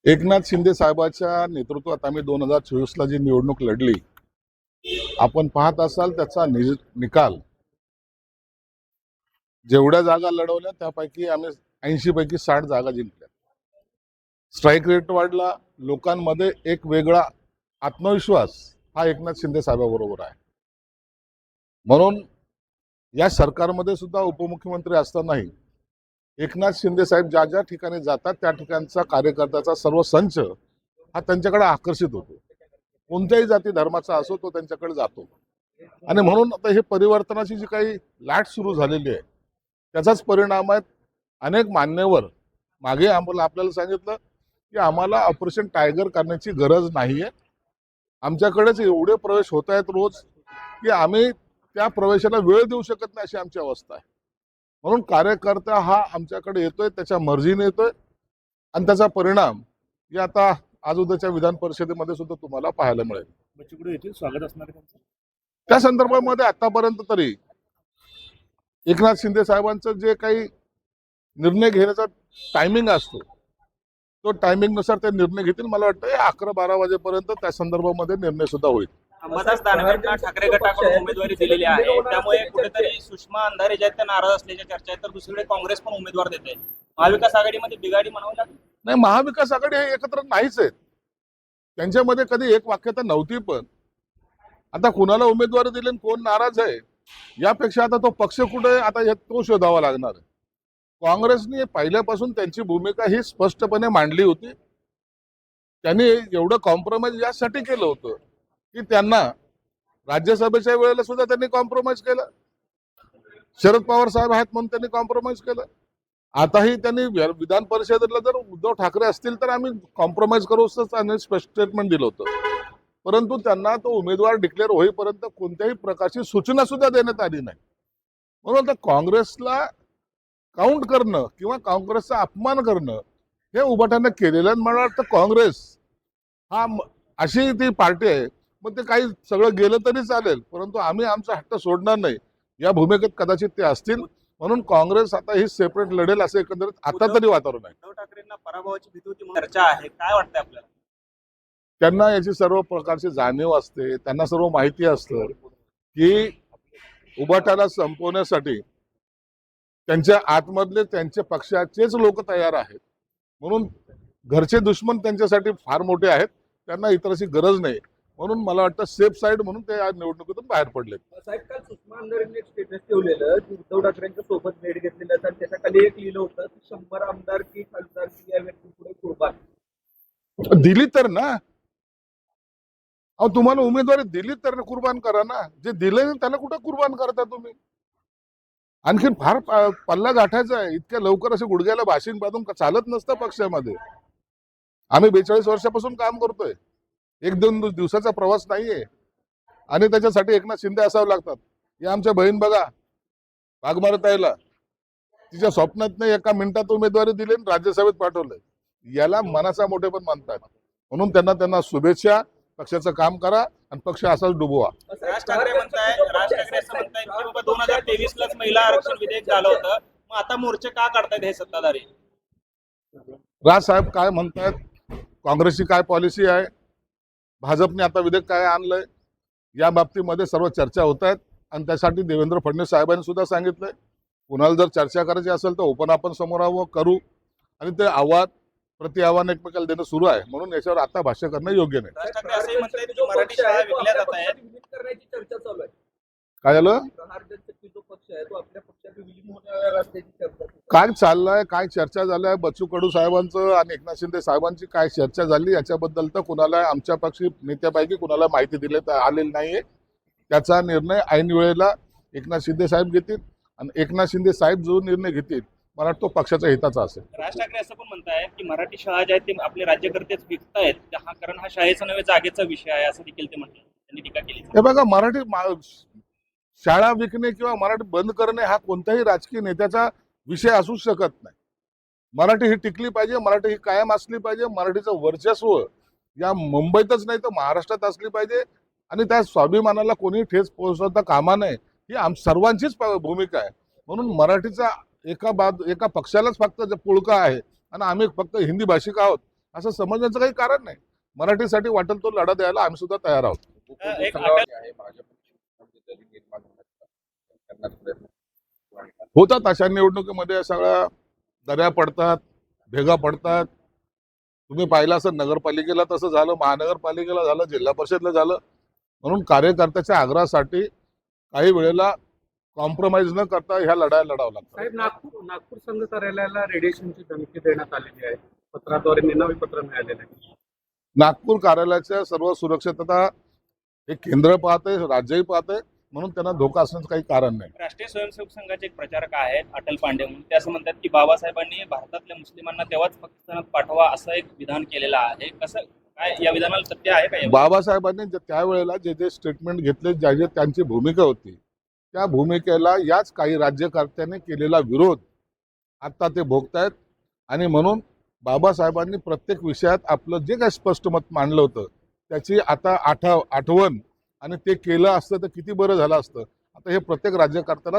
एकनाथ शिंदे साहेबांच्या नेतृत्वात आम्ही 2024ला जी निवडणूक लढली, आपण पाहत असाल त्याचा निकाल जेवढ्या जागा लढवल्या त्यापैकी आम्ही 80 पैकी 60 जागा जिंकल्या. स्ट्राईक रेट वाढला, लोकांमध्ये एक वेगळा आत्मविश्वास हा एकनाथ शिंदे साहेबाबरोबर आहे. म्हणून या सरकारमध्ये सुद्धा उपमुख्यमंत्री असतानाही एकनाथ शिंदे साहेब ज्या ज्या ठिकाणी जातात त्या ठिकाणचा कार्यकर्त्याचा सर्व संच हा त्यांच्याकडे आकर्षित होतो. कोणत्याही जाती धर्माचा असो तो त्यांच्याकडे जातो. आणि म्हणून आता हे परिवर्तनाची जी काही लाट सुरू झालेली आहे त्याचाच परिणाम आहे. अनेक मान्यवर मागे आपल्याला सांगितलं की आम्हाला ऑपरेशन टायगर करण्याची गरज नाहीये, आमच्याकडेच एवढे प्रवेश होत आहेत रोज की आम्ही त्या प्रवेशाला वेळ देऊ शकत नाही अशी आमची अवस्था आहे. म्हणून कार्यकर्ता हा आमच्याकडे येतोय, त्याच्या मर्जीने येतोय आणि त्याचा परिणाम हे आता आज उद्याच्या विधान परिषदेमध्ये सुद्धा तुम्हाला पाहायला मिळेल. बच्चूकडे येतील स्वागत असणार आहे त्यांचं. त्या संदर्भामध्ये आतापर्यंत तरी एकनाथ शिंदे साहेबांचं जे काही निर्णय घेण्याचा टायमिंग असतो तो टायमिंग नुसार ते निर्णय घेतील. मला वाटतं 11-12 वाजेपर्यंत त्या संदर्भामध्ये निर्णय सुद्धा होईल. अंबादास दानवेंना ठाकरे गटाकडून उमेदवारी दिलेली आहे, त्यामुळे कुठेतरी सुषमा अंधारे ज्या आहेत त्या नाराज असल्याच्या चर्चा आहेत, तर दुसरीकडे काँग्रेस पण उमेदवार देते. महाविकास आघाडीमध्ये बिघाडी म्हणावं लागेल. नाही, महाविकास आघाडी हे एकत्र नाहीच आहेत. त्यांच्यामध्ये कधी एक वाक्यता नव्हती. पण आता कुणाला उमेदवारी दिली आणि कोण नाराज आहे यापेक्षा आता तो पक्ष कुठे आहे आता तो शोधावा लागणार आहे. काँग्रेसने पहिल्यापासून त्यांची भूमिका ही स्पष्टपणे मांडली होती. त्यांनी एवढं कॉम्प्रोमाइज यासाठी केलं होतं की त्यांना राज्यसभेच्या वेळेला सुद्धा त्यांनी कॉम्प्रोमाइज केलं. शरद पवार साहेब आहेत म्हणून त्यांनी कॉम्प्रोमाइज केलं. आताही त्यांनी विधान परिषदेला जर उद्धव ठाकरे असतील तर आम्ही कॉम्प्रोमाइज करू असं त्यांनी स्पष्ट स्टेटमेंट दिलं होतं. परंतु त्यांना तो उमेदवार डिक्लेअर होईपर्यंत कोणत्याही प्रकारची सूचना सुद्धा देण्यात आली नाही. म्हणून आता काँग्रेसला काउंट करणं किंवा काँग्रेसचा अपमान करणं हे उभाट्यानं केलेलं आहे. मला वाटतं काँग्रेस हा अशी ती पार्टी आहे, मग ते काही सगळं गेलं तरी चालेल परंतु आम्ही आमचा हट्ट सोडणार नाही या भूमिकेत कदाचित ते असतील. म्हणून काँग्रेस आता ही सेपरेट लढेल असं एकंदरीत आता तरी वातावरण आहे. उद्धव ठाकरेंना पराभवाची भीती होती म्हणून चर्चा आहे. काय वाटतंय आपल्याला? त्यांना याची सर्व प्रकारची जाणीव असते, त्यांना सर्व माहिती असतं की उभाट्याला संपवण्यासाठी त्यांच्या आतमधले त्यांच्या पक्षाचेच लोक तयार आहेत. म्हणून घरचे दुश्मन त्यांच्यासाठी फार मोठे आहेत, त्यांना इतरशी गरज नाही. म्हणून मला वाटतं सेफ साईड म्हणून ते आज निवडणुकीतून बाहेर पडले. साहेब, काल सुषमा अंधारेंनी एक स्टेटस ठेवलेलं की उद्धव ठाकरेंच्या सोबत भेट घेतलेलं आणि त्याच्या खाली एक लिहिलं होतं की 100 आमदार की खासदार की या व्यक्तीपुढे कुर्बान दिली तर ना, अहो तुम्हाला उमेदवारी दिली तर कुर्बान करा ना. जे दिले नाही त्याला कुठं कुर्बान करता तुम्ही? आणखीन फार पल्ला गाठायचा आहे. इतक्या लवकर असे गुडघ्याला भाषण बांधून चालत नसतं पक्षामध्ये. आम्ही 42 वर्षापासून काम करतोय, 1-2 दिवसाचा प्रवास नाहीये. आणि त्याच्यासाठी एकनाथ शिंदे असावं लागतात. या आमच्या बहीण बघा वाघमारताईला तिच्या स्वप्नात नाही एका मिनिटात उमेदवारी दिली आणि राज्यसभेत पाठवलंय. याला मनाचा मोठेपण मानतात. म्हणून त्यांना शुभेच्छा. पक्षाचं काम करा आणि पक्ष असाच डुबवा. राज ठाकरे असं म्हणतायत की बाबा 2023लाच महिला आरक्षण विधेयक झालं होतं, मग आता मोर्चे का काढतायत हे सत्ताधारी? राज साहेब काय म्हणतायत, काँग्रेसची काय पॉलिसी आहे, भाजपने आता विधेयक काय आणलंय या बाबतीमध्ये सर्व चर्चा होत आहेत. आणि त्यासाठी देवेंद्र फडणवीस साहेबांनी सुद्धा सांगितलंय कुणाला जर चर्चा करायची असेल तर ओपन आपण समोर करू. आणि ते आव्हान प्रति आव्हान एकमेकाला देणं सुरू आहे. म्हणून याच्यावर आता भाष्य करणं योग्य नाही. राज ठाकरे असंही म्हणतायत की मराठी शाळा विकल्या जात आहेत. विलीन करण्याची चर्चा चालू आहे. काय झालं? प्रहार जनशक्ती जो पक्ष आहे तो आपल्या पक्षात विलीन होण्यावर असल्याची चर्चा आहे. काय चाललंय, काय चर्चा झाल्या बच्चू कडू साहेबांचं आणि एकनाथ शिंदे साहेबांची काय चर्चा झाली याच्याबद्दल तर कुणाला आमच्या पक्षी नेत्यापैकी कुणाला माहिती दिली तर आलेली नाहीये. त्याचा निर्णय ऐन वेळेला एकनाथ शिंदे साहेब घेतील आणि एकनाथ शिंदे साहेब जो निर्णय घेतील मला वाटतं तो पक्षाच्या हिताचा असेल. राज ठाकरे असं पण म्हणतायत की मराठी शाळा ज्या आहेत ते आपले राज्यकर्तेच विकतायत, कारण हा शाळेचा नव्हे जागेचा विषय आहे असं देखील ते म्हटलं. त्यांनी टीका केली. हे बघा, शाळा विकणे किंवा मराठी बंद करणे हा कोणत्याही राजकीय नेत्याचा विषय असू शकत नाही. मराठी ही टिकली पाहिजे, मराठी ही कायम असली पाहिजे. मराठीचं वर्चस्व या मुंबईतच नाही तर महाराष्ट्रात असली पाहिजे आणि त्या स्वाभिमानाला कोणी ठेच पोहोचवता कामा नये ही सर्वांचीच भूमिका आहे. म्हणून मराठीचा एका पक्षालाच फक्त पुळका आहे आणि आम्ही फक्त हिंदी भाषिक आहोत असं समजण्याचं काही कारण नाही. मराठीसाठी वाटेल तो लढा द्यायला आम्ही सुद्धा तयार आहोत. एक अटल होतात अशा निवडणुकीमध्ये सगळ्या दऱ्या पडतात, भेगा पडतात. तुम्ही पाहिलं असं नगरपालिकेला तसं झालं, महानगरपालिकेला झालं, जिल्हा परिषदला झालं. म्हणून कार्यकर्त्याच्या आग्रहासाठी काही वेळेला कॉम्प्रोमाइज न करता ह्या लढाया लढावं लागतं. साहेब, नागपूर संघ कार्यालयाला रेडिएशनची धमकी देण्यात आलेली आहे. पत्राद्वारे निनावी पत्र मिळालेलं आहे. नागपूर कार्यालयाच्या सर्व सुरक्षितता हे केंद्र पाहते, राज्यही पाहते, म्हणून त्यांना धोका असण्याचं काही कारण नाही. राष्ट्रीय स्वयंसेवक संघाचे एक प्रचारक आहेत अटल पांडे म्हणून, ते असं म्हणतात की बाबासाहेबांनी भारतातल्या मुस्लिमांना तेव्हाच पाकिस्तानात पाठवा असं एक विधान केलेलं आहे. कसं काय या विधानाला सत्य आहे का? बाबासाहेबांनी त्यावेळेला जे जे स्टेटमेंट घेतले, ज्या जे त्यांची भूमिका होती, त्या भूमिकेला याच काही राज्यकर्त्यांनी केलेला विरोध आता ते भोगतायत. आणि म्हणून बाबासाहेबांनी प्रत्येक विषयात आपलं जे काही स्पष्ट मत मांडलं होतं त्याची आता आठवण आणि ते केलं असतं तर किती बरं झालं असतं. आता हे प्रत्येक राज्यकर्त्याला